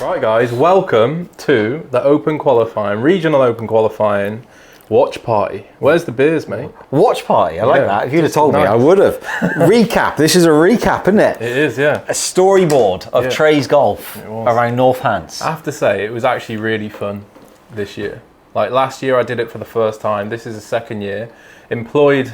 Right guys, welcome to the Open Qualifying, Regional Open Qualifying watch party. Where's the beers, mate? Watch party, I like that. If you'd have told me, nice. I would have. Recap, this is a recap, isn't it? It is, yeah. A storyboard of Trey's golf was. around Northants. I have to say, it was actually really fun this year. Like last year I did it for the first time, this is the second year. Employed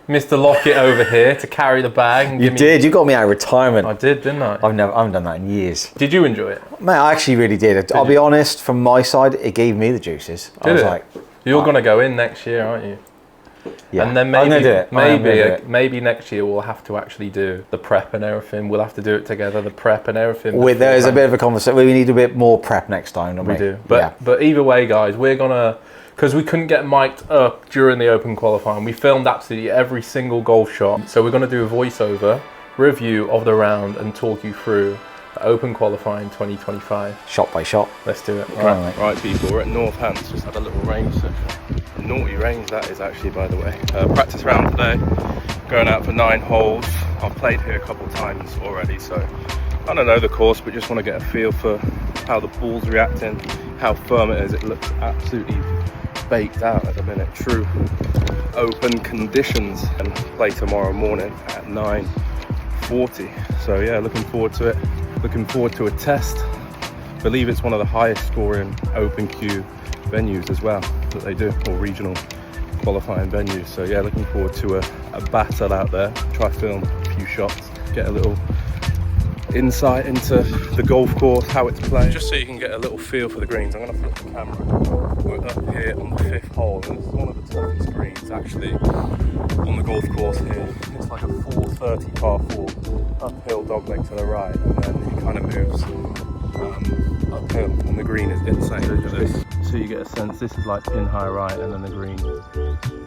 Mr. Lockett over here to carry the bag. And you got me out of retirement. I did, didn't I? I haven't done that in years. Did you enjoy it? Mate, I actually really did. I'll be honest, from my side, it gave me the juices. I was like, you're going to go in next year, aren't you? Yeah. And then I'm gonna do it. maybe next year we'll have to actually do the prep and everything. We'll have to do it together, the prep and everything. There's a bit of a conversation. We need a bit more prep next time, don't we? We do. But either way, guys, we're going to... Because we couldn't get mic'd up during the Open Qualifying. We filmed absolutely every single golf shot. So we're going to do a voiceover review of the round and talk you through the Open Qualifying 2025. Shot by shot. Let's do it. Right, people, we're at Northants. Just had a little range session. Naughty range that is actually, by the way. Practice round today. Going out for 9 holes. I've played here a couple of times already, so I don't know the course, but just want to get a feel for how the ball's reacting, how firm it is. It looks absolutely baked out at the minute. True open conditions, and play tomorrow morning at 9:40. So yeah, looking forward to it. Looking forward to a test. Believe it's one of the highest scoring open queue venues as well that they do, or regional qualifying venues. So yeah, looking forward to a battle out there. Try film a few shots, get a little insight into the golf course, how it's played, just so you can get a little feel for the greens. I'm going to flip the camera. We're up here on the 5th hole, and this is one of the toughest greens actually on the golf course here. It's like a 430 par 4 uphill dogleg to the right, and then it kind of moves uphill, and the green is insane. So you get a sense, this is like pin high right, and then the green,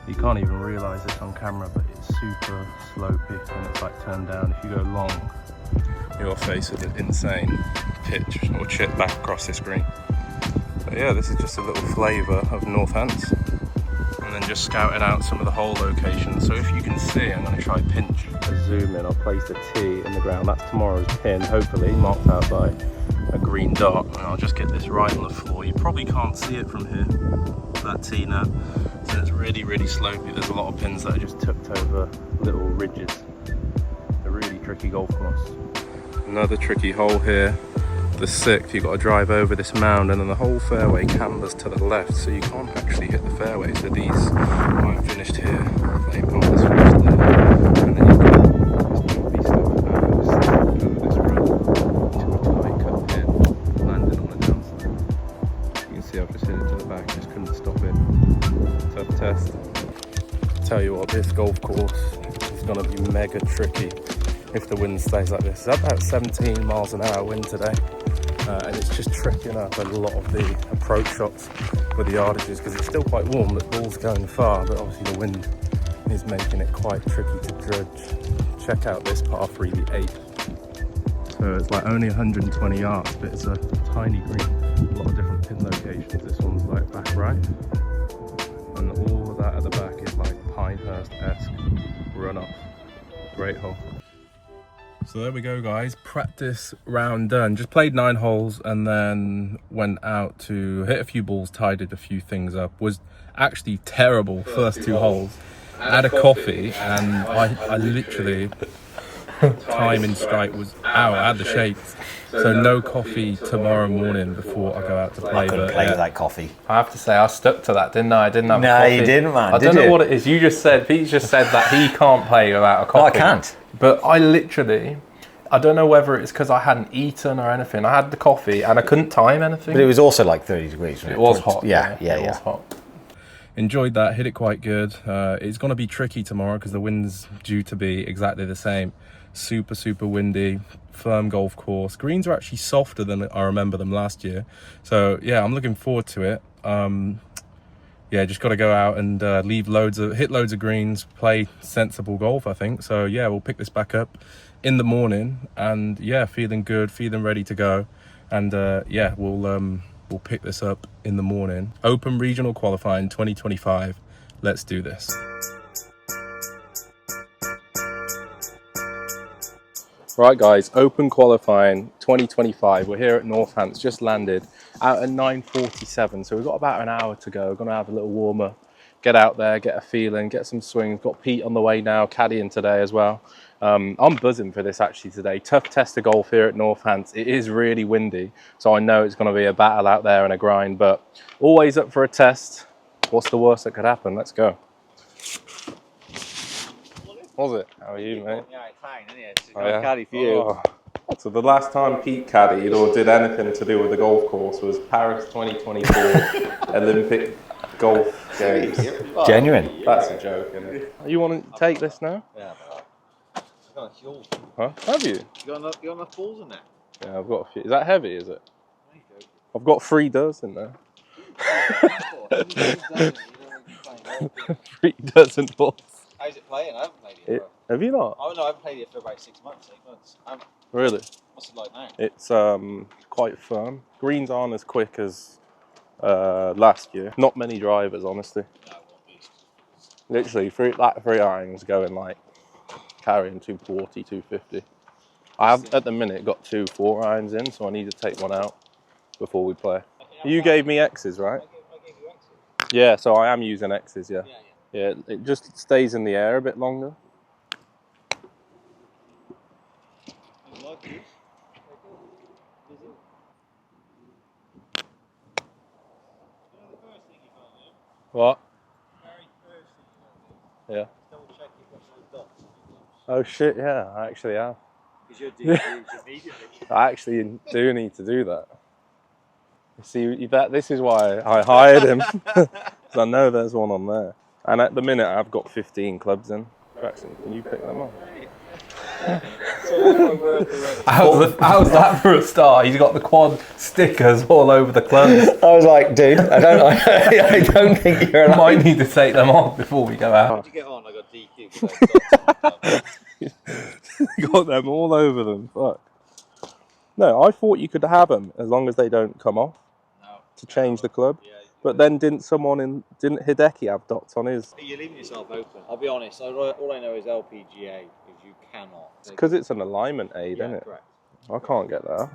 you can't even realise this on camera, but it's super slow pitch and it's like turned down. If you go long, you're faced with an insane pitch or chip back across this green. But yeah, this is just a little flavour of Northants, and then just scouting out some of the hole locations. So if you can see, I'm going to try pinch a zoom in. I'll place the tee in the ground. That's tomorrow's pin, hopefully marked out by a green dot, and I'll just get this right on the floor. You probably can't see it from here, that tee now, so it's really, really slopey. There's a lot of pins that are just tucked over little ridges. A really tricky golf course. Another tricky hole here, the 6th. You've got to drive over this mound, and then the whole fairway cambers to the left, so you can't actually hit the fairway. So these, I'm finished here, playing partners finished there, and then you've got this choppy stuff over this road to a tight cut pin, landing on the downside. You can see I've just hit it to the back, just couldn't stop it. Tough test. Tell you what, this golf course is going to be mega tricky if the wind stays like this. It's about 17 miles an hour wind today, and it's just tricking up a lot of the approach shots with the yardages, because it's still quite warm, the ball's going far, but obviously the wind is making it quite tricky to judge. Check out this par 3, the 8th. So it's like only 120 yards, but it's a tiny green, a lot of different pin locations. This one's like back right, and all of that at the back is like Pinehurst-esque runoff. Great hole. So there we go, guys. Practice round done. Just played 9 holes and then went out to hit a few balls, tidied a few things up. Was actually terrible first 2 holes. Had a coffee, and I literally, time in strike was out. I had the shakes. So no coffee tomorrow morning before I go out to play. I couldn't play without coffee. I have to say, I stuck to that, didn't I? I didn't have no, coffee. You didn't, man. I don't know what it is. Pete just said that he can't play without a coffee. No, I can't. But I literally, I don't know whether it's because I hadn't eaten or anything. I had the coffee and I couldn't time anything. But it was also like 30 degrees, wasn't it? It was hot. Yeah. It was hot. Enjoyed that, hit it quite good. It's going to be tricky tomorrow because the wind's due to be exactly the same. Super, super windy, firm golf course. Greens are actually softer than I remember them last year. So yeah, I'm looking forward to it. Yeah, just got to go out and hit loads of greens, play sensible golf, I think. So yeah, we'll pick this back up in the morning, and yeah, feeling good, feeling ready to go. And yeah, we'll pick this up in the morning. Open Regional Qualifying 2025. Let's do this. Right guys, open qualifying 2025. We're here at Northants, just landed out at 9:47, so we've got about an hour to go. We're gonna have a little warmer, get out there, get a feeling, get some swings. Got Pete on the way now, caddying today as well. I'm buzzing for this actually today. Tough test of golf here at Northants. It is really windy, so I know it's gonna be a battle out there and a grind, but always up for a test. What's the worst that could happen? Let's go. Was it? How are you, mate? Yeah, it's fine, isn't it? It's a caddy for you. Oh. So the last time Pete caddied or did anything to do with the golf course was Paris 2024 Olympic golf games. Genuine. That's a joke, isn't it? You want to take this now? Yeah, but I've got a fuel. Huh? Have you? You got enough balls in there? Yeah, I've got a few. Is that heavy, is it? I've got 3 dozen there. 3 dozen balls. How's it playing? I haven't played it. Have you not? Oh no, I haven't played it for about 6 months. 8 months. Really? What's it like now? It's quite firm. Greens aren't as quick as last year. Not many drivers, honestly. No, it won't be. Literally, 3 irons going like carrying 240, 250. I have at the minute got 2 4 irons in, so I need to take one out before we play. You gave me X's, right? I gave you X's. Yeah, so I am using X's, yeah. Yeah. Yeah, it just stays in the air a bit longer. You like this? What? Very first thing you Yeah. double check you've got those dots. Oh shit, yeah, I actually have. Because you're doing it immediately. I actually do need to do that. See, this is why I hired him. Because I know there's one on there. And at the minute, I've got 15 clubs in. Jackson, can you pick them up? How's that for a start? He's got the quad stickers all over the clubs. I was like, dude, I don't think you're I might need to take them off before we go out. How'd you get on? I got DQ. Got them all over them. Fuck. No, I thought you could have them as long as they don't come off to change the club. Yeah. But then didn't Hideki have dots on his? You're leaving yourself open. I'll be honest, all I know is LPGA is you cannot. It's because it's an alignment aid, Yeah, isn't it? correct. I can't get that.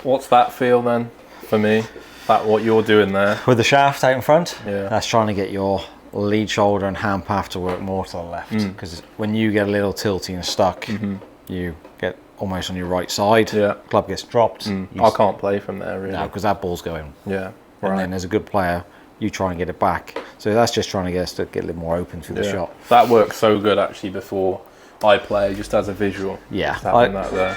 What's that feel then for me? That what you're doing there? With the shaft out in front, Yeah. that's trying to get your lead shoulder and hand path to work more to the left. Because when you get a little tilty and stuck, you get almost on your right side. Yeah. Club gets dropped. I can't play from there really. No, because that ball's going. Yeah. And Right. then as a good player, you try and get it back. So that's just trying to get us to get a little more open through the shot. That works so good actually before I play, just as a visual. Yeah. Just having that there.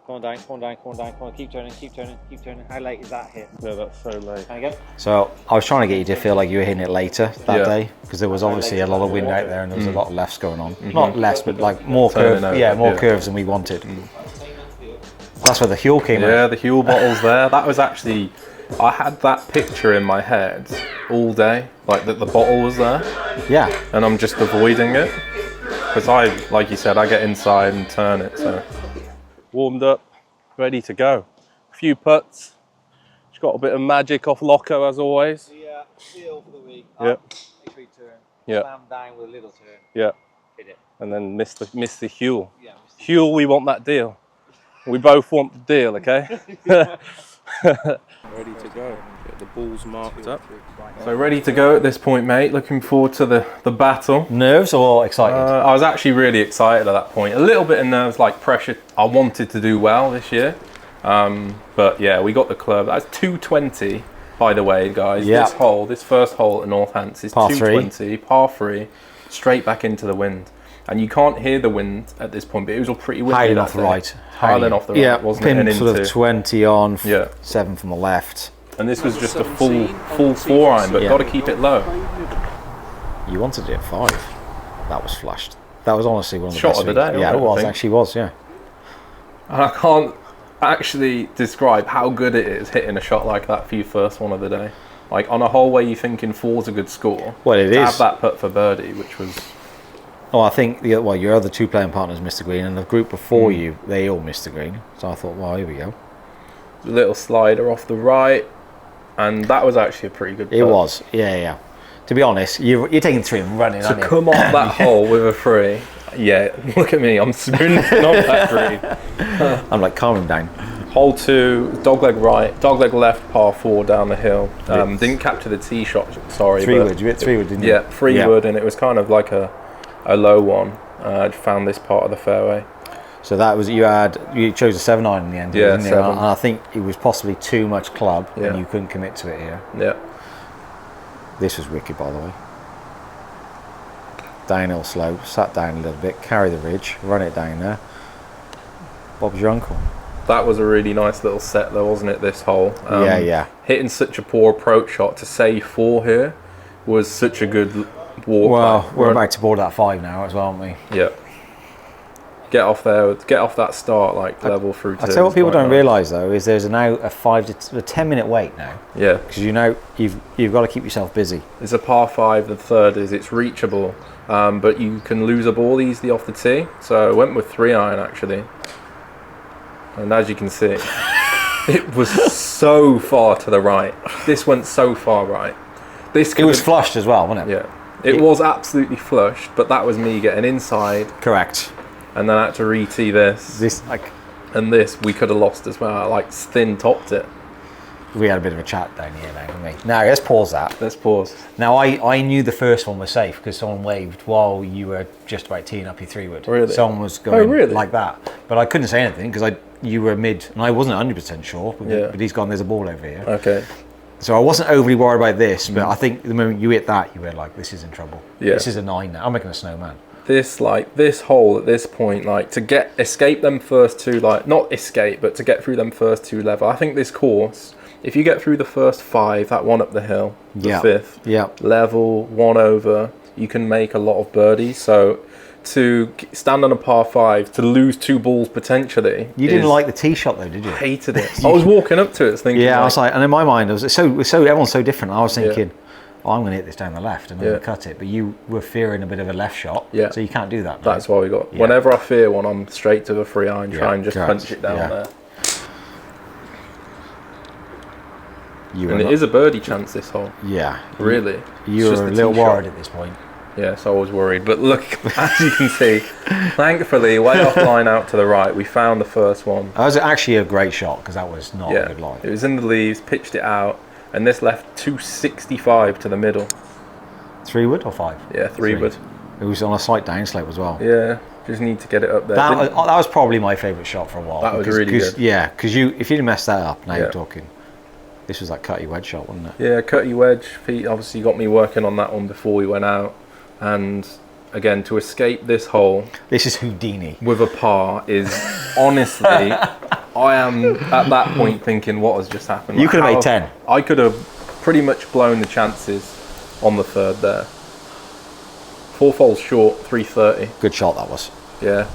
Come on down. Keep turning. How late is that hit? Yeah, that's so late. Can I go? So I was trying to get you to feel like you were hitting it later that Yeah. day, because there was obviously a lot of wind out there and there was a lot of lefts going on. Not lefts, but like more curves. over, Yeah, more yeah. curves than we wanted. That's where the Huel came Yeah, out. the Huel bottle's there. That was actually, I had that picture in my head all day, like that the bottle was there, Yeah. and I'm just avoiding it. Because like you said, I get inside and turn it, so. Warmed up, ready to go. A few putts. Just got a bit of magic off Loco as always. The feel for the week. Yep. Make sure you turn. Yep. Slam down with a little turn. Yeah. Hit it. And then miss the Huel. Yeah. Huel, we want that deal. We both want the deal, okay? Ready to go. Get the balls marked up. So ready to go at this point, mate. Looking forward to the battle. Nerves or excited? I was actually really excited at that point. A little bit of nerves, like pressure. I wanted to do well this year. But yeah, we got the club. That's 220, by the way, guys. Yeah. This first hole at Northants is Par 220, par 3, straight back into the wind. And you can't hear the wind at this point, but it was all pretty windy. Howling off the right. Howling off the right, Yeah, wasn't pin it? And sort of 20 on, Yeah. 7 from the left. And this was just a full 4-iron, but Yeah. got to keep it low. You wanted it at 5. That was flushed. That was honestly one of the Shot best of the swings. day, Yeah, wasn't it it, I was. think? Actually was, yeah. And I can't actually describe how good it is hitting a shot like that for your first one of the day. Like on a hole where you're thinking 4's a good score. Well, it to is. have that putt for birdie, which was... Oh, I think your other 2 playing partners missed the green, and the group before you, they all missed the green. So I thought, well, here we go. a little slider off the right, and that was actually a pretty good putt. It was, yeah. To be honest, you're taking 3 and running, To aren't you? come off that hole with a 3, yeah, look at me, I'm sprinting off that green. I'm like, calm him down. Hole 2, dogleg right, dogleg left, par 4 down the hill. Didn't capture the tee shot, sorry. 3 wood, you hit 3 wood, didn't you? Yeah, 3 wood, and it was kind of like a low one. I found this part of the fairway. So that was, you chose a 7-iron in the end, Yeah, didn't you? 7. And I think it was possibly too much club, Yeah. and you couldn't commit to it here. Yeah. This was wicked, by the way. Downhill slope, sat down a little bit, carry the ridge, run it down there. Bob's your uncle. That was a really nice little set though, wasn't it, this hole? Yeah. Hitting such a poor approach shot to save 4 here was such a good walk. Well, we're about to board that 5 now as well, aren't we? Yeah. Get off there, get off that start like level through 2. I tell you what people don't realise though is there's now a 10-minute wait now, Yeah. because you've got to keep yourself busy. It's a par 5, the third is it's reachable, but you can lose a ball easily off the tee. So I went with 3-iron actually. And as you can see, it was so far to the right. This went so far right. It was flushed as well, wasn't it? Yeah. It was absolutely flushed, but that was me getting inside, Correct. and then I had to re-tee this. And this we could have lost as well. I like thin topped it. We had a bit of a chat down here now, didn't we? Now let's pause that. Let's pause. Now I knew the first one was safe because someone waved while you were just about teeing up your 3-wood. Really? Someone was going really? like that, but I couldn't say anything because you were mid, and I wasn't 100% sure. Yeah. But he's gone. There's a ball over here. Okay. So I wasn't overly worried about this, but I think the moment you hit that, you were like, "This is in trouble. Yeah. This is a 9 now. I'm making a snowman." This hole at this point, like to escape them first 2, like not escape, but to get through them first 2 level. I think this course, if you get through the first 5, that one up the hill, the 5th, level 1 over, you can make a lot of birdies. So to stand on a par 5, to lose 2 balls potentially. You didn't like the tee shot though, did you? I hated it. I was walking up to it thinking. Yeah, I was like, and in my mind, everyone's so different. I was thinking, I'm going to hit this down the left and I'm going to cut it. But you were fearing a bit of a left shot, so you can't do that. Now. That's why we got. Whenever I fear one, I'm straight to the 3-iron, try and just punch it down there. And it is a birdie chance this hole. Yeah, really. You were a little worried at this point. Yes, I was worried. But look, as you can see, thankfully, way off line out to the right, we found the first one. That was actually a great shot because that was not a good line. It was in the leaves, pitched it out, and this left 265 to the middle. 3-wood or 5? Yeah, 3-wood. It was on a slight downslope as well. Yeah, just need to get it up there. That was probably my favourite shot for a while. That was really good. Yeah, because if you'd messed that up, now you're talking. This was that cutty wedge shot, wasn't it? Yeah, cutty wedge. He obviously got me working on that one before we went out. And again, to escape this hole, this is Houdini with a par is honestly, I am at that point thinking, what has just happened? You could have made 10. I could have pretty much blown the chances on the third there. 4 holes short, 330. Good shot that was. Yeah.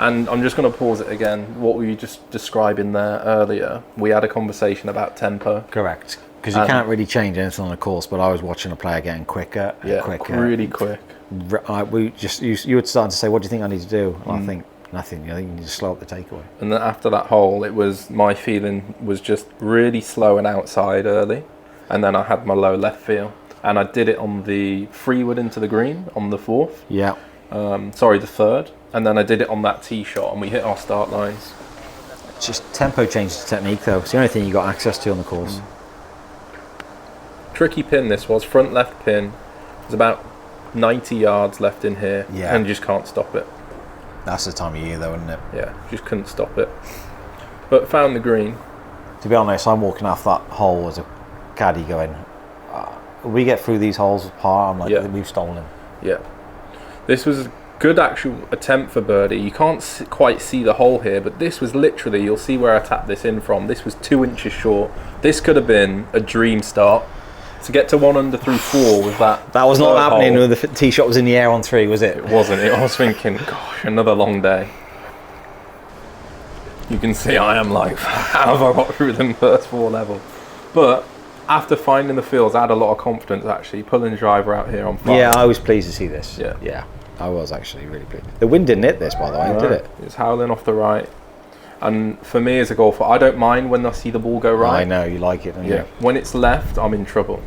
And I'm just going to pause it again. What were you just describing there earlier? We had a conversation about tempo. Correct. Because you can't really change anything on a course, but I was watching a player getting quicker and quicker. Really quick. You were starting to say, what do you think I need to do? And I think nothing. I think you need to slow up the takeaway. And then after that hole, my feeling was just really slow and outside early. And then I had my low left feel. And I did it on the 3-wood into the green on the 4th. Yeah. The 3rd. And then I did it on that tee shot and we hit our start lines. Just tempo changes technique though. It's the only thing you got access to on the course. Tricky pin this was, front left pin. There's about 90 yards left in here and you just can't stop it. That's the time of year though, isn't it? Yeah, just couldn't stop it. But found the green. To be honest, I'm walking off that hole as a caddy going, we get through these holes with par, I'm like, we've stolen him. Yeah. This was Good actual attempt for birdie. You can't quite see the hole here, but this was literally, you'll see where I tapped this in from. This was 2 inches short. This could have been a dream start. To get to 1 under through 4 with that. That was not happening when the tee shot was in the air on 3, was it? It wasn't. I was thinking, gosh, another long day. You can see I am like, how have I got through the first 4 levels? But after finding the fields, I had a lot of confidence actually, pulling the driver out here on 5. Yeah, I was pleased to see this. Yeah. Yeah, I was actually really pleased. The wind didn't hit this, by the way, did it? It's howling off the right. And for me as a golfer, I don't mind when I see the ball go right. I know, you like it, don't you? When it's left, I'm in trouble.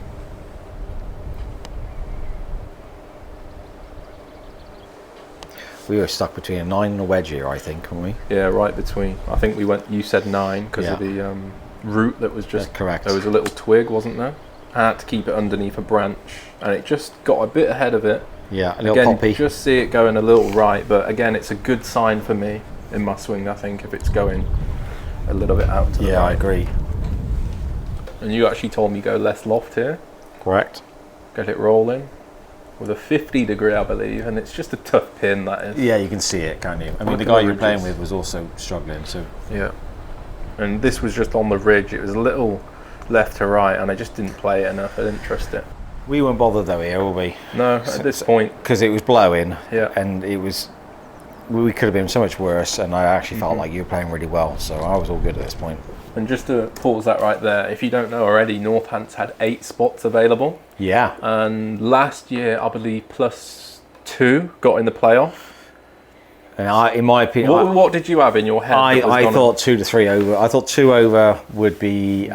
We were stuck between a 9 and a wedge here, I think, weren't we? Yeah, right between. I think we went, you said 9 because of the root that was just, correct. There was a little twig, wasn't there? I had to keep it underneath a branch and it just got a bit ahead of it. Yeah, a little poppy. Just see it going a little right, but again, it's a good sign for me in my swing, I think, if it's going a little bit out to the right. Yeah, I agree. And you actually told me go less loft here. Correct. Get it rolling. With a 50 degree, I believe, and it's just a tough pin, that is. Yeah, you can see it, can't you? I mean, the guy you were playing with was also struggling, so... Yeah. And this was just on the ridge. It was a little left to right, and I just didn't play it enough. I didn't trust it. We weren't bothered though here, were we? No, at this point. Because it was blowing, yeah, and it was... We could have been so much worse, and I actually felt like you were playing really well, so I was all good at this point. And just to pause that right there, if you don't know already, Northants had 8 spots available. Yeah. And last year, I believe, +2 got in the playoff. And in my opinion... What did you have in your head? I thought 2 to 3 over. I thought 2 over would be...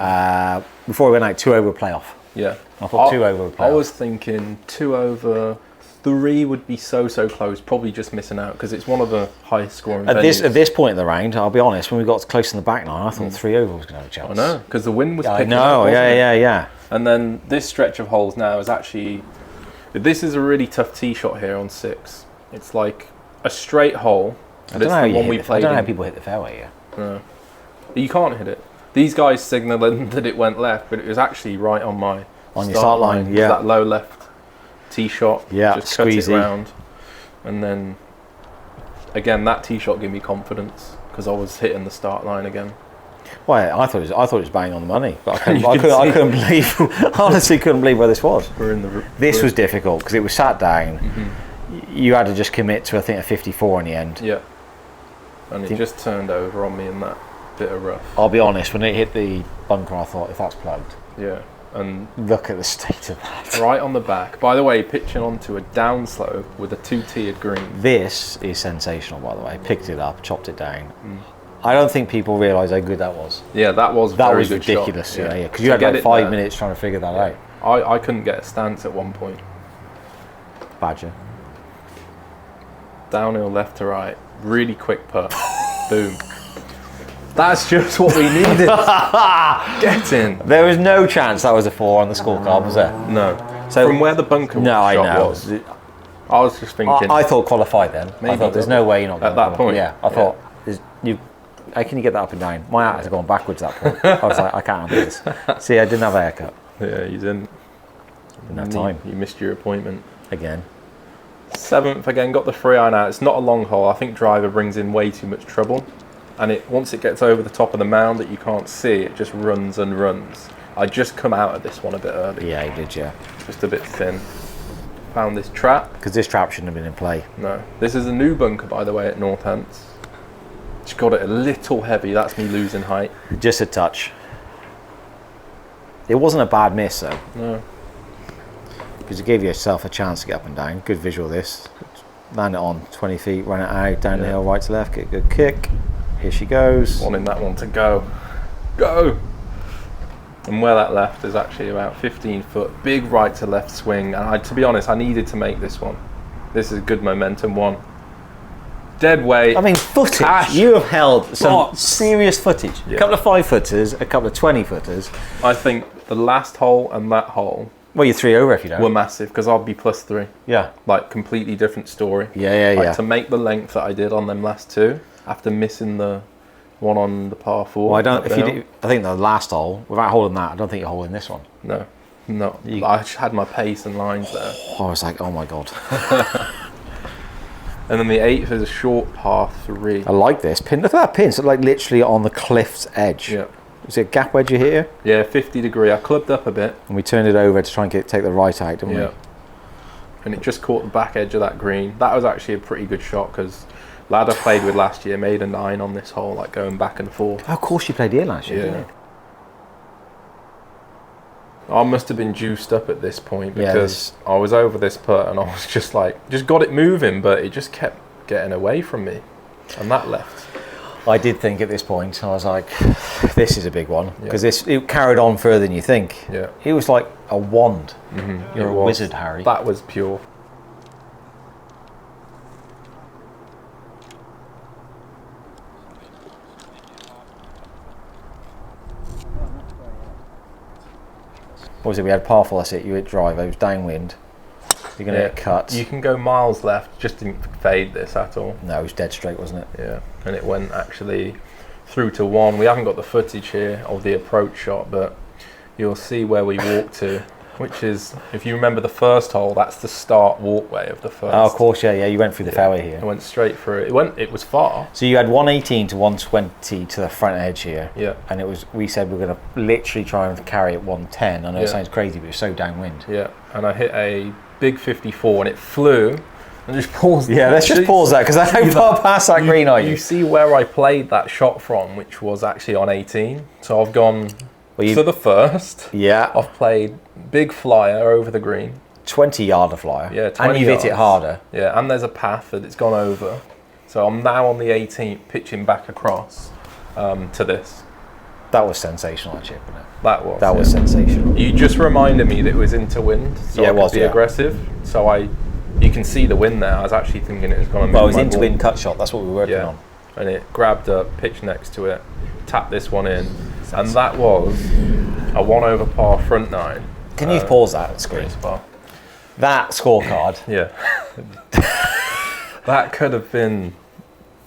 before we went out, 2 over playoff. Yeah. I thought 2 over playoff. I was thinking 2 over... 3 would be so close, probably just missing out because it's one of the highest scoring venues. At this point in the round, I'll be honest, when we got close to the back nine, I thought 3 over was going to have a chance. I know, because the wind was picking up. I know, yeah. And then this stretch of holes now is actually, this is a really tough tee shot here on 6. It's like a straight hole. I don't know how people hit the fairway here. No, you can't hit it. These guys signalling that it went left, but it was actually right on my your start line. Yeah, that low left tee shot, just squeezy. cut it round, and then again that tee shot gave me confidence because I was hitting the start line again. Well, I thought it was bang on the money, but I couldn't believe, honestly couldn't believe where this was. This was difficult because it was sat down. You had to just commit to I think a 54 in the end. Yeah, and it just turned over on me in that bit of rough. I'll be honest, when it hit the bunker, I thought if that's plugged. Yeah. And look at the state of that. Right on the back. By the way, pitching onto a downslope with a 2-tiered green. This is sensational, by the way. Picked it up, chopped it down. I don't think people realise how good that was. Yeah, that was very good ridiculous. Shot. Yeah. Because you had like 5 minutes trying to figure that out. I couldn't get a stance at one point. Badger. Downhill left to right. Really quick putt. Boom. That's just what we needed. Get in. There was no chance that was a 4 on the scorecard, was there? No. So from where the bunker shot was, I was just thinking. I thought qualified then. I thought there's no way you're not going at that point. Yeah, I thought how can you get that up and down? My eyes are going backwards at that point. I was like, I can't do this. See, I didn't have a haircut. Yeah, you didn't. Didn't have time. You missed your appointment again. 7th again, got the 3-iron out. It's not a long hole. I think driver brings in way too much trouble. And once it gets over the top of the mound that you can't see, it just runs and runs. I just come out of this one a bit early. Yeah, you did, yeah. Just a bit thin. Found this trap. Because this trap shouldn't have been in play. No. This is a new bunker, by the way, at Northants. Just got it a little heavy. That's me losing height. Just a touch. It wasn't a bad miss, though. No. Because it gave yourself a chance to get up and down. Good visual this. Land it on 20 feet, run it out, down the hill, right to left, get a good kick. Here she goes. Wanting that one to go. Go! And where that left is actually about 15 foot. Big right to left swing. And to be honest, I needed to make this one. This is a good momentum one. Dead weight. I mean, footage. Cash. You have held some serious footage. Yeah. A couple of 5-footers, a couple of 20-footers. I think the last hole and that hole. Well, you're 3 over if you don't. Were massive because I'll be +3. Yeah. Like completely different story. Yeah. To make the length that I did on them last 2. After missing the one on the par 4. Well, I think the last hole, without holding that, I don't think you're holding this one. No. I just had my pace and lines there. I was like, oh my god. And then the 8th is a short par 3. I like this pin. Look at that pin. It's like literally on the cliff's edge. Yeah. Is it a gap wedge here? Yeah, 50 degree. I clubbed up a bit. And we turned it over to try and take the right out, didn't Yeah. And it just caught the back edge of that green. That was actually a pretty good shot because lad I played with last year made a 9 on this hole, like going back and forth. we? Oh, of course you played here last year, didn't you? I must have been juiced up at this point Yeah, because I was over this putt and I was just got it moving, but it just kept getting away from me. And that left. I did think at this point, I was like, this is a big one. Because it carried on further than you think. Yeah. It was like a wand. You're It a was. wizard, Harry. That was pure. What was it? We had par 4, that's it. You hit drive, it was downwind. You're going to hit cut. You can go miles left, just didn't fade this at all. No, it was dead straight, wasn't it? Yeah, and it went actually through to 1. We haven't got the footage here of the approach shot, but you'll see where we walked to, which is, if you remember the first hole, that's the start walkway of the first. Oh, of course, yeah, you went through the fairway here. It went straight through it. It was far. So you had 118 to 120 to the front edge here. Yeah. And we said we're going to literally try and carry it 110. I know it Yeah. sounds crazy, but it was so downwind. Yeah, and I hit a big 54 and it flew. And just pause. Yeah, let's just pause that because how far past that green are you? You see where I played that shot from, which was actually on 18. So I've gone to the first. Yeah. I've played big flyer over the green. 20-yarder flyer. Yeah, 20 and you've hit it yards. harder. Yeah, and there's a path that it's gone over. So I'm now on the 18th, pitching back across to this. That was sensational, that chip, wasn't it? That was sensational. You just reminded me that it was into wind, so Yeah, I it could was, be yeah. aggressive. So you can see the wind there. I was actually thinking it was going to move. Well, it was my into ball. wind cut shot. That's what we were working Yeah, on. and it grabbed up, pitched next to it, tapped this one in, and that was a 1 over par front 9. Can you pause that screen? Spot. That scorecard, Yeah. That could have been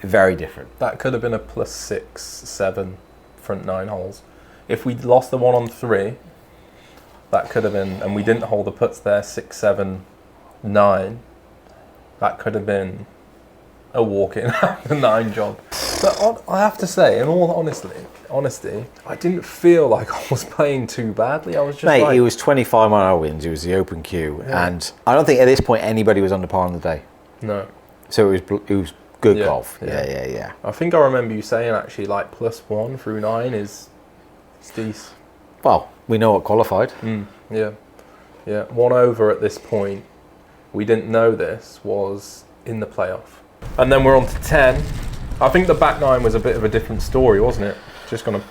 very different. a +6, 7 front 9 holes. If we'd lost the 1 on 3, that could have been, and we didn't hold the putts there, 6, 7, 9. That could have been a walk-in the 9 job. But I have to say, in all honesty, I didn't feel like I was playing too badly. I was just Mate, like, it was 25-mile-an-hour winds. It was the open queue, and I don't think at this point anybody was under par on the day. no. So it was good Yeah, golf. yeah. Yeah. I think I remember you saying actually like +1 through 9 is decent. Well, we know what qualified. Yeah. 1 over at this point. We didn't know this was in the playoff. And then we're on to 10. I think the back 9 was a bit of a different story, wasn't it? Just gonna.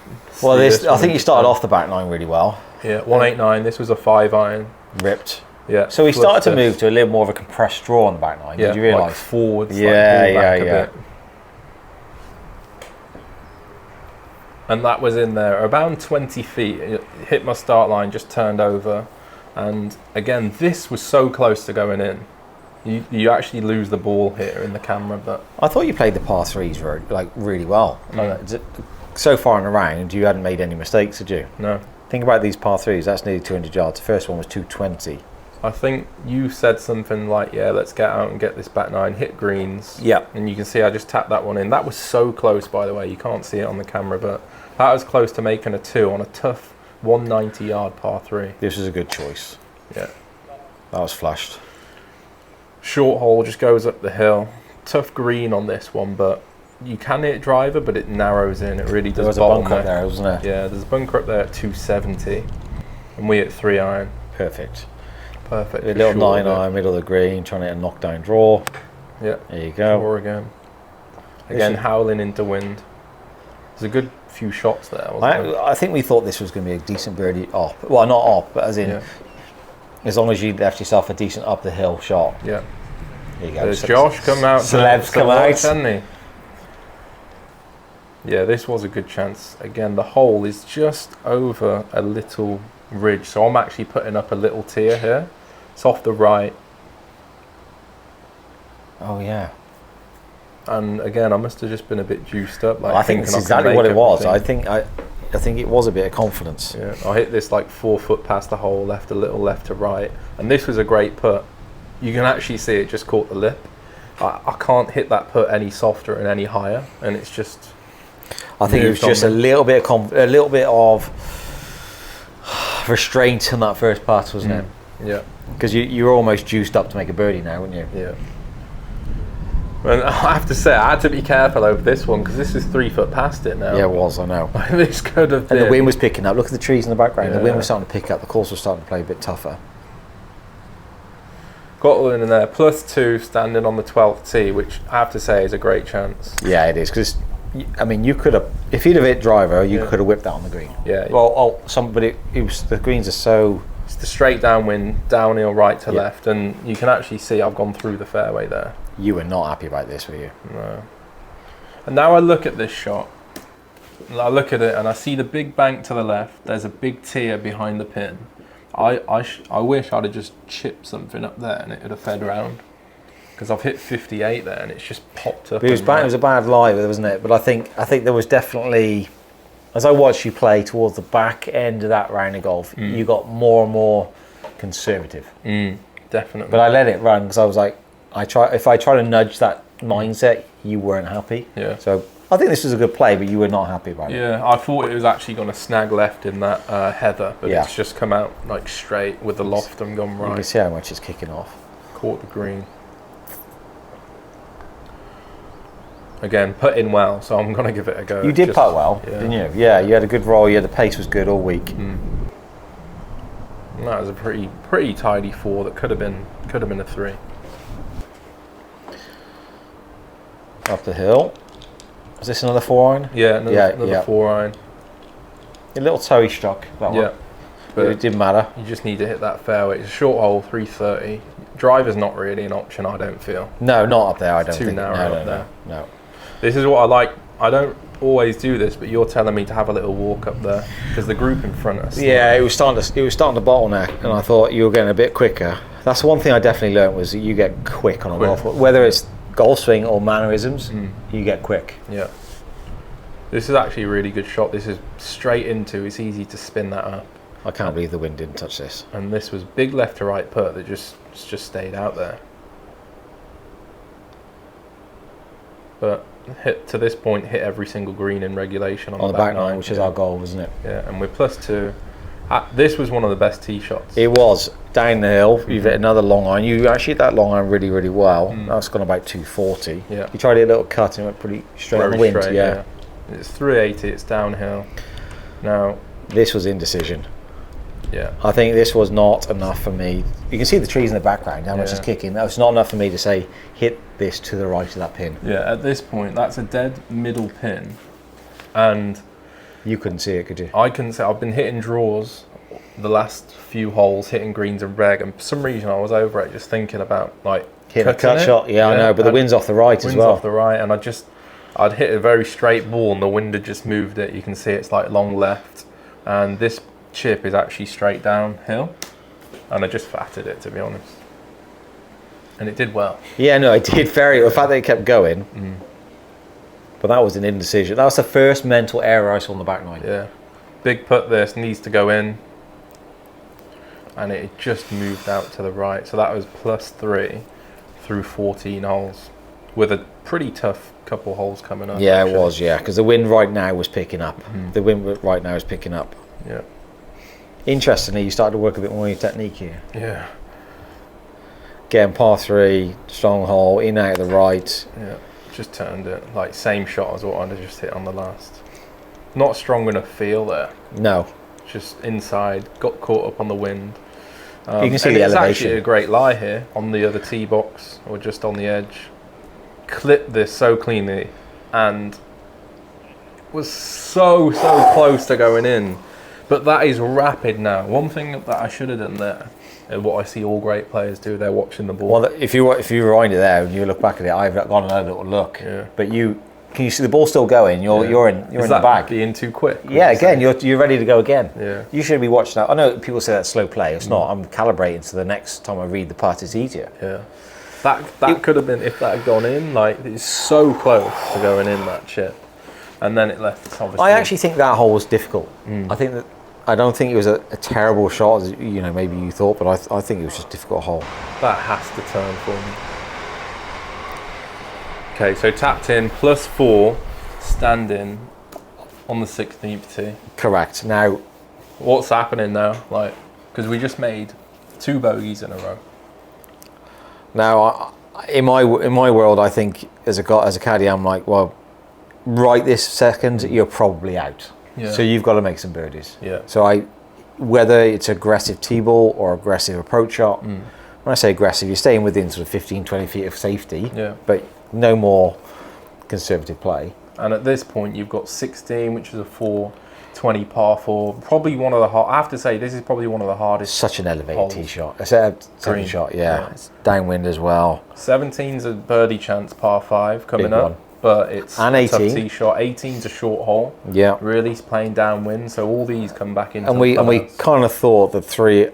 Well, I think you started off the back 9 really well. Yeah, 189. This was a 5 iron. Ripped. Yeah. So we started to flipped move to a little more of a compressed draw on the back 9. Yeah, Did you like realise? forwards. Yeah, like ball back yeah. a bit. And that was in there about 20 feet. It hit my start line, just turned over, and again, this was so close to going in. You actually lose the ball here in the camera, but I thought you played the par 3s really well. So far in the round, you hadn't made any mistakes, did you? no. Think about these par 3s. That's nearly 200 yards. The first one was 220. I think you said something like, yeah, let's get out and get this back 9, hit greens. Yeah. And you can see I just tapped that one in. That was so close, by the way. You can't see it on the camera, but that was close to making a 2 on a tough 190-yard par 3. This was a good choice. Yeah. That was flashed. Short hole just goes up the hill. Tough green on this one, but you can hit driver, but it narrows in. It really does. There was a bunker up there, wasn't there? Yeah, there's a bunker up there at 270, and we hit 3 iron. Perfect. Perfect. A little 9 iron, middle of the green, trying to hit a knockdown draw. Yeah. There you go. Draw again. Again, howling into wind. There's a good few shots there, wasn't there? I think we thought this was going to be a decent birdie op. Well, not op, but as in, as long as you left yourself a decent up the hill shot. Yeah. There you go. There's Josh come out. Celebs come out. Hasn't he? Yeah, this was a good chance. Again, the hole is just over a little ridge, so I'm actually putting up a little tier here. It's off the right, Oh yeah. and again, I must have just been a bit juiced up. Like I think thinking that's I can exactly make what it was. everything. I think it was a bit of confidence. Yeah, I hit this like 4 foot past the hole, left a little left to right, and this was a great putt. You can actually see it just caught the lip. I can't hit that putt any softer and any higher, and it's just. I think it was just a little bit of restraint on that first pass, wasn't it? Yeah. Because you're almost juiced up to make a birdie now, weren't you? Yeah. And I have to say, I had to be careful over this one because this is 3 foot past it now. Yeah, it was, I know. This could have been. And the wind was picking up. Look at the trees in the background. Yeah. The wind was starting to pick up. The course was starting to play a bit tougher. Got one in there, +2 standing on the 12th tee, which I have to say is a great chance. Yeah, it is. Because, I mean, you could have, if he'd have hit driver, you could have whipped that on the green. Yeah. Well, the greens are so. It's the straight downwind, downhill right to left, and you can actually see I've gone through the fairway there. You were not happy about this, were you? No. And now I look at this shot. I look at it and I see the big bank to the left. There's a big tier behind the pin. I wish I'd have just chipped something up there and it would have fed round. Because I've hit 58 there and it's just popped up. It was bad. It was a bad lie, wasn't it? But I think there was definitely, as I watched you play towards the back end of that round of golf, you got more and more conservative. Definitely. But I let it run because I was like, if I try to nudge that mindset, you weren't happy. Yeah. So I think this was a good play, but you were not happy about it. Yeah, I thought it was actually going to snag left in that heather, but Yeah. it's just come out like straight with the loft and gone You can right. see how much it's kicking off. Caught the green. Again, put in well, so I'm going to give it a go. You did Just- putt well, yeah. didn't you? Yeah, you had a good roll. The pace was good all week. That was a pretty tidy 4 that could have been a 3. Up the hill. Was this another 4-iron? Yeah, another 4-iron. A little toey struck, that one. Yeah, But it didn't matter. you just need to hit that fairway. It's a short hole, 330. Driver's not really an option, I don't feel. No, not up there, I don't Too think. narrow up there. No. This is what I like. I don't always do this, but you're telling me to have a little walk up there because the group in front of us. Yeah, it was starting to bottleneck, and I thought you were getting a bit quicker. That's one thing I definitely learned was that you get quick on a golf course. Whether it's golf swing or mannerisms, you get quick. Yeah. This is actually a really good shot. This is straight into. It's easy to spin that up. I can't believe the wind didn't touch this. And this was big left to right putt that just stayed out there. But to this point, hit every single green in regulation on the back nine, which is our goal, isn't it? Yeah, and we're +2. This was one of the best tee shots. It was down the hill. You've hit another long iron. You actually hit that long iron really, really well. That's gone about 240. Yeah. You tried to hit a little cut and it went pretty straight on the Very wind. straight, Yeah. It's 380. It's downhill. Now, This was indecision. yeah. I think this was not enough for me. You can see the trees in the background, how much it's kicking. That was not enough for me to say, hit this to the right of that pin. Yeah, at this point, that's a dead middle pin. And You couldn't see it, could you? I can say I've been hitting draws the last few holes, hitting greens and reg, and for some reason I was over it just thinking about like Hitting a cutting cut it. shot, yeah, I know, but the wind's off the right as Wind's well. off the right, and I'd hit a very straight ball and the wind had just moved it. You can see it's like long left, and this chip is actually straight downhill, and I just fatted it, to be honest. And it did well. Yeah, no, it did the fact that it kept going. But that was an indecision. That was the first mental error I saw on the back nine. Yeah. Big putt, this needs to go in. And it just moved out to the right. So that was +3 through 14 holes with a pretty tough couple holes coming up. Yeah, actually. it was, yeah, because the wind right now was picking up. The wind right now is picking up. Yeah. Interestingly, you started to work a bit more on your technique here. Yeah. Getting par 3, strong hole, in out of the right. Yeah. Just turned it. Like same shot as what I'd have just hit on the last. Not strong enough feel there. No. Just inside, got caught up on the wind. You can see and the it's elevation. actually a great lie here on the other tee box or just on the edge. Clipped this so cleanly and was so close to going in. But that is rapid now. One thing that I should have done there, and what I see all great players do, they're watching the ball. Well, if you rewind it there and you look back at it, I've gone another little look. Yeah. But can you see the ball still going? You're in the bag. Being too quick? Yeah, again, you're ready to go again. Yeah. You should be watching that. I know people say that's slow play. It's not. I'm calibrating so the next time I read the putt, it's easier. Yeah. That could have been, if that had gone in, like, it's so close to going in, that chip. And then it left, obviously. I actually think that hole was difficult. I don't think it was a terrible shot, as maybe you thought, but I think it was just a difficult hole. That has to turn for me. Okay, so tapped in +4, standing on the 16th tee. Correct. Now, What's happening now? Like, because we just made 2 bogeys in a row. Now, in my world, I think as a caddy, I'm like, well, right this second, you're probably out. Yeah. So you've got to make some birdies. Yeah. So whether it's aggressive tee ball or aggressive approach shot, when I say aggressive, you're staying within sort of 15, 20 feet of safety, Yeah. but no more conservative play. And at this point, you've got 16, which is a 420 par 4. Probably one of the hard. I have to say, this is probably one of the hardest. Such an elevated holes. tee shot. It's a Green. green shot, yeah. Yeah. It's downwind as well. 17's a birdie chance par 5 coming Big up. one. But it's And a tough 18. tee shot. 18's a short hole. Yeah. Really, it's playing downwind. So all these come back into And we birds. kind of thought that three At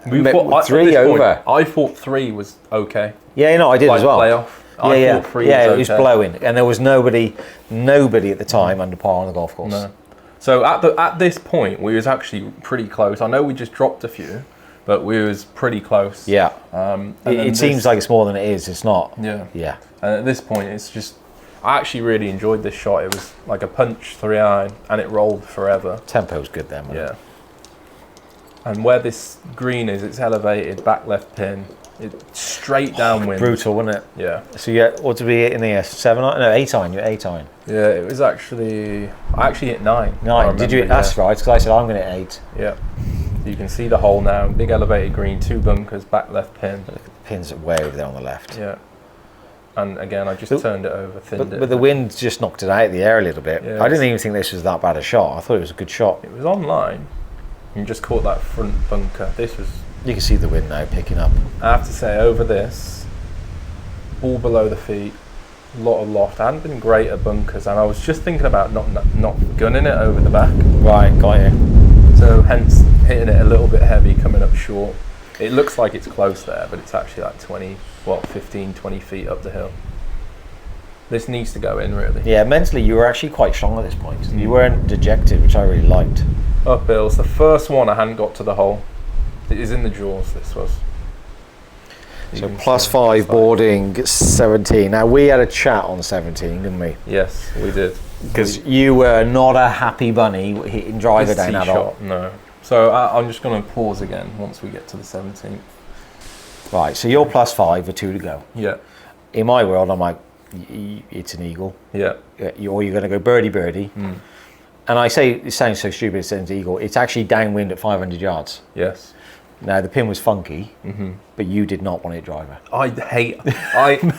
three this point, over. I thought 3 was okay. Yeah, you know, I did Like as well. playoff. I thought 3 yeah, was it was okay. blowing, and there was nobody at the time under par on the golf course. No. So at this point, we was actually pretty close. I know we just dropped a few, but we was pretty close. Yeah, And then it seems like it's more than it is. It's not. Yeah. Yeah, And at this point, it's just. I actually really enjoyed this shot. It was like a punch 3-iron, and it rolled forever. tempo's good then. wasn't Yeah. it? And where this green is, it's elevated, back left pin. It's straight downwind. Brutal, wasn't it? Yeah. So you what did we hit in the 7-iron? No, 8-iron. You're 8-iron. Yeah, it was actually. I actually hit 9. I 9. Did you? remember, That's right. Because I said I'm going to hit 8. Yeah. You can see the hole now. Big elevated green, 2 bunkers, back left pin. The pins are way over there on the left. Yeah. And again, I just But- turned it over, thinned it. But the wind just knocked it out of the air a little bit. Yeah, I didn't even think this was that bad a shot. I thought it was a good shot. It was online. You just caught that front bunker. This was. You can see the wind now picking up. I have to say, over this, ball below the feet, a lot of loft. I hadn't been great at bunkers, and I was just thinking about not gunning it over the back. Right, got you. So hence hitting it a little bit heavy, coming up short. It looks like it's close there, but it's actually like 15, 20 feet up the hill. This needs to go in, really. Yeah, mentally you were actually quite strong at this point. You weren't dejected, which I really liked. Uphill. It's the first one I hadn't got to the hole. It is in the jaws, this was. So +5 boarding 17. Now we had a chat on 17, didn't we? Yes, we did. Because you were not a happy bunny hitting driver This down tee at all. shot, no. So I'm just going to pause again once we get to the 17th. Right, so you're +5 with 2 to go. Yeah, In my world, I'm like, it's an eagle. yeah. Or you're going to go birdie. And I say, it sounds so stupid, it says eagle. It's actually downwind at 500 yards. Yes. Now, the pin was funky, but you did not want it driver. I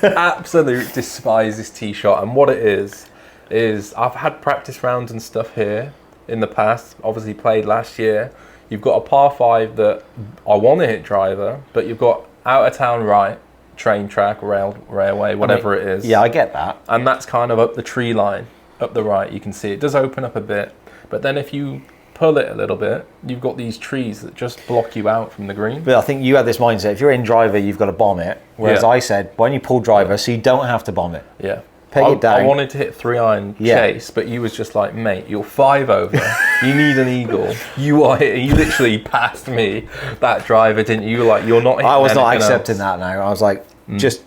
absolutely despise this tee shot. And what it is I've had practice rounds and stuff here in the past, obviously played last year. You've got a par 5 that I want to hit driver, but you've got out of town right, train track, railway, whatever it is. Yeah, I get that. And that's kind of up the tree line, up the right. You can see it does open up a bit, but then if you pull it a little bit, you've got these trees that just block you out from the green. But I think you had this mindset, if you're in driver, you've got to bomb it. Whereas Yeah. I said, why don't you pull driver so you don't have to bomb it? Yeah. Peg it down. I wanted to hit 3-iron Yeah. chase, but you was just like, mate, you're 5 over. You need an eagle. You are hitting. You literally passed me that driver, didn't you? You were like, you're not hitting I was not anything accepting else. that now. I was like, just,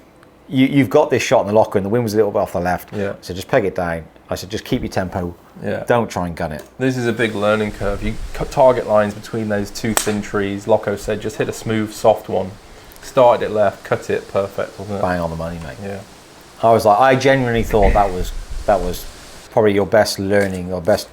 you've got this shot in the locker and the wind was a little bit off the left. Yeah. So just peg it down. I said, just keep your tempo. Yeah. Don't try and gun it. This is a big learning curve. You cut target lines between those 2 thin trees. Loco said, just hit a smooth, soft one. Started it left, cut it, perfect, wasn't it? Bang on the money, mate. Yeah. I was like, I genuinely thought that was probably your best learning or best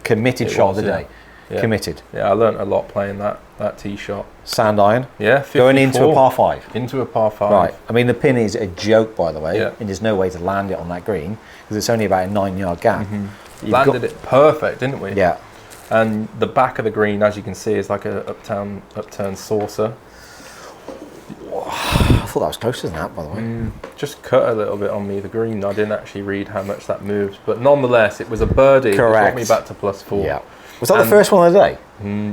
committed It shot was, of the yeah. day. Yeah. Committed. Yeah, I learnt a lot playing that tee shot. Sand iron. Yeah, 54. Going into a par 5. Into a par 5. Right. I mean, the pin is a joke, by the way. Yeah. And there's no way to land it on that green because it's only about a 9-yard gap. You've Landed it perfect, didn't we? Yeah. And the back of the green, as you can see, is like a upturned saucer. I thought that was closer than that, by the way. Just cut a little bit on me, the green. I didn't actually read how much that moved. But nonetheless, it was a birdie. Correct. It got me back to +4. Yeah. Was that the And- first one of the day?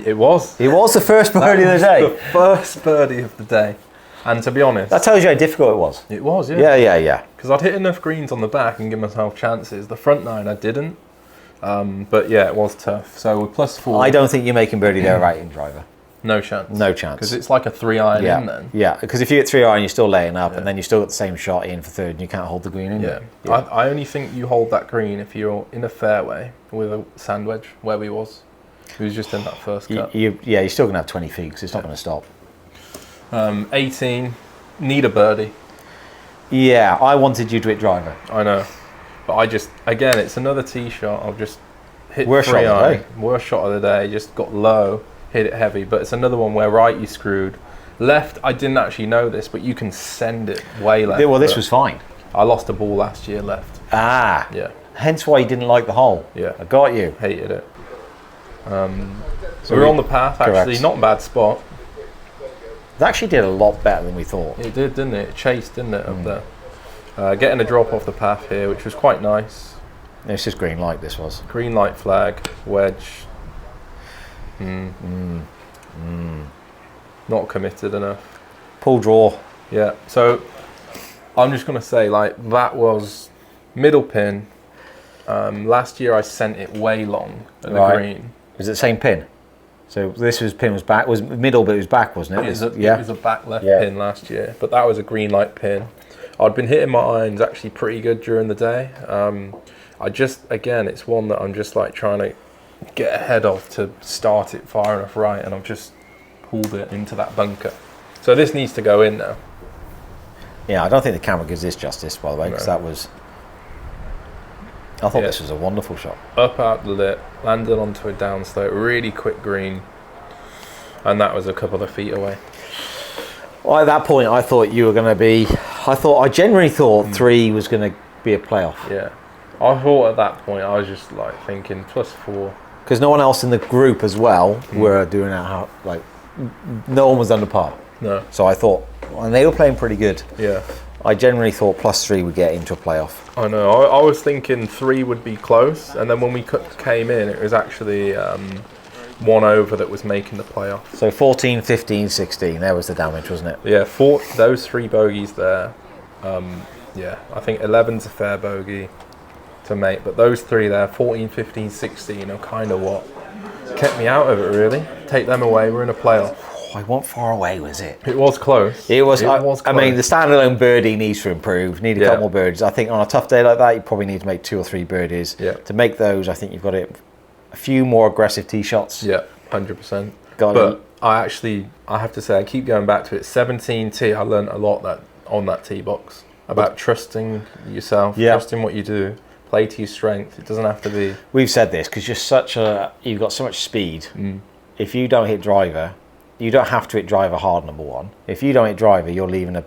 It was. It was the first birdie of the That was day. the first birdie of the day. And to be honest, That tells you how difficult it was. it was, yeah. Yeah. Because I'd hit enough greens on the back and give myself chances. The front 9 I didn't. But yeah, it was tough. So with +4. I don't think you're making birdie there right in driver. No chance. No chance. Because it's like a 3-iron Yeah, in then. yeah. Because if you hit 3-iron, you're still laying up, and then you still got the same shot in for third, and you can't hold the green in. Yeah. Yeah. I only think you hold that green if you're in a fairway with a sand wedge, where we was. He was just in that first cut. You're still gonna have 20 feet because it's not gonna stop. 18, need a birdie. Yeah, I wanted you to hit driver. I know, but I just, again, it's another tee shot. I've just hit Worst shot of the 3-iron. day. Worst shot of the day. Just got low, hit it heavy. But it's another one where right you screwed. Left, I didn't actually know this, but you can send it way left. Well, this was fine. I lost a ball last year left. Ah. Yeah. Hence why you didn't like the hole. Yeah. I got you. Hated it. So we're on the path, actually. Correct. Not a bad spot. It actually did a lot better than we thought. It did, didn't it? It chased, didn't it, up there? Getting a drop off the path here, which was quite nice. It's just green light, this was. Green light flag, wedge. Not committed enough. Pull draw. Yeah, so I'm just going to say, like, that was middle pin. Last year I sent it way long at the green. Was it the same pin? So this was pin was back, was middle, but it was back, wasn't it? It was a back left pin last year, but that was a green light pin. I'd been hitting my irons actually pretty good during the day. I just, again, it's one that I'm just like trying to get ahead of to start it far enough right, and I've just pulled it into that bunker. So this needs to go in now. Yeah, I don't think the camera gives this justice, by the way, because that was... I thought this was a wonderful shot. Up out the lip, landed onto a downslope, really quick green, and that was a couple of feet away. Well, at that point, I thought you were going to be... I genuinely thought 3 was going to be a playoff. Yeah. I thought at that point, I was just like thinking +4. Because no one else in the group as well were doing that, like, no one was under par. No. So I thought, and they were playing pretty good. Yeah. I generally thought +3 would get into a playoff. I know. I was thinking 3 would be close, and then when we came in, it was actually 1 over that was making the playoff. So 14, 15, 16, there was the damage, wasn't it? Yeah, those 3 bogeys there. Yeah, I think 11's a fair bogey to make, but those 3 there, 14, 15, 16, are kind of what kept me out of it, really. Take them away, we're in a playoff. I wasn't far away, was it? It was close. It was close. I mean, the standalone birdie needs to improve. Need a couple more birdies. I think on a tough day like that, you probably need to make 2 or 3 birdies. Yeah. To make those, I think you've got to hit a few more aggressive tee shots. Yeah, 100%. But I have to say, I keep going back to it. 17 tee, I learned a lot on that tee box about trusting yourself, trusting what you do, play to your strength. It doesn't have to be. We've said this because you've got so much speed. If you don't hit driver, you don't have to hit driver hard, number one. If you don't hit driver, you're leaving a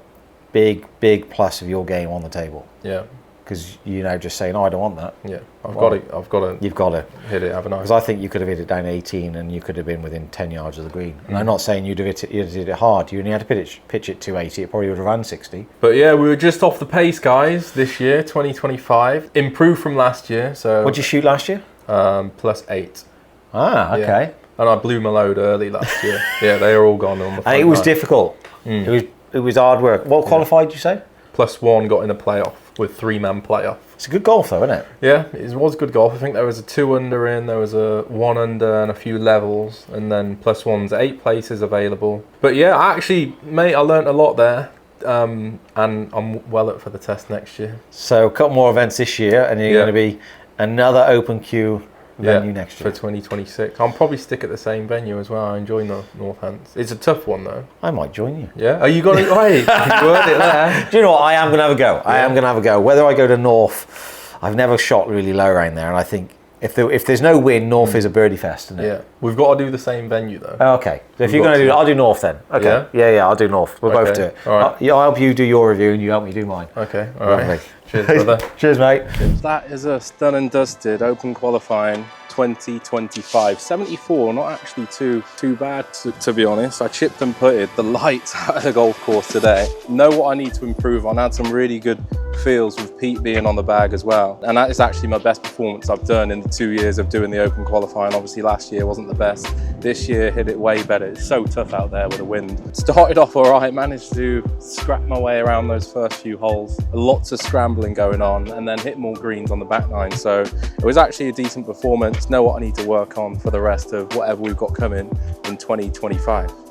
big plus of your game on the table. Yeah. Because just saying, "Oh, I don't want that." Yeah. I've got to. You've got to hit it, haven't I? Because I think you could have hit it down 18, and you could have been within 10 yards of the green. And I'm not saying you'd have hit it hard. You only had to pitch it 280. It probably would have run 60. But yeah, we were just off the pace, guys. This year, 2025, improved from last year. So. What'd you shoot last year? +8. Ah, okay. Yeah. And I blew my load early last year. Yeah, they are all gone on the front. And it was difficult. It was hard work. What qualified, did you say? +1 got in a playoff with 3-man playoff. It's a good golf though, isn't it? Yeah, it was good golf. I think there was a 2 under in, there was a 1 under and a few levels, and then +1's 8 places available. But yeah, actually, mate, I learnt a lot there. And I'm well up for the test next year. So a couple more events this year, and you're going to be another open queue venue next year. For 2026. I'll probably stick at the same venue as well. I enjoy Northants. It's a tough one though. I might join you. Yeah? Are you going to... Wait, you word it there. Do you know what? I am going to have a go. I am going to have a go. Whether I go to North, I've never shot really low around there, and I think if there's no win, North is a birdie fest, isn't it? Yeah. We've got to do the same venue though. Oh, okay. So if you're going to do... I'll do North then. Okay. Yeah, I'll do North. We'll both do it. All right. I'll help you do your review, and you help me do mine. Okay. All right. Cheers, brother. Cheers, mate. That is us done and dusted. Open qualifying 2025. 74, not actually too bad to be honest. I chipped and putted the lights out of the golf course today. Know what I need to improve on. I had some really good feels with Pete being on the bag as well. And that is actually my best performance I've done in the 2 years of doing the open qualifying. Obviously last year wasn't the best. This year hit it way better. It's so tough out there with the wind. Started off all right, managed to scrap my way around those first few holes. Lots of scrambling going on, and then hit more greens on the back nine. So it was actually a decent performance. just know what I need to work on for the rest of whatever we've got coming in 2025.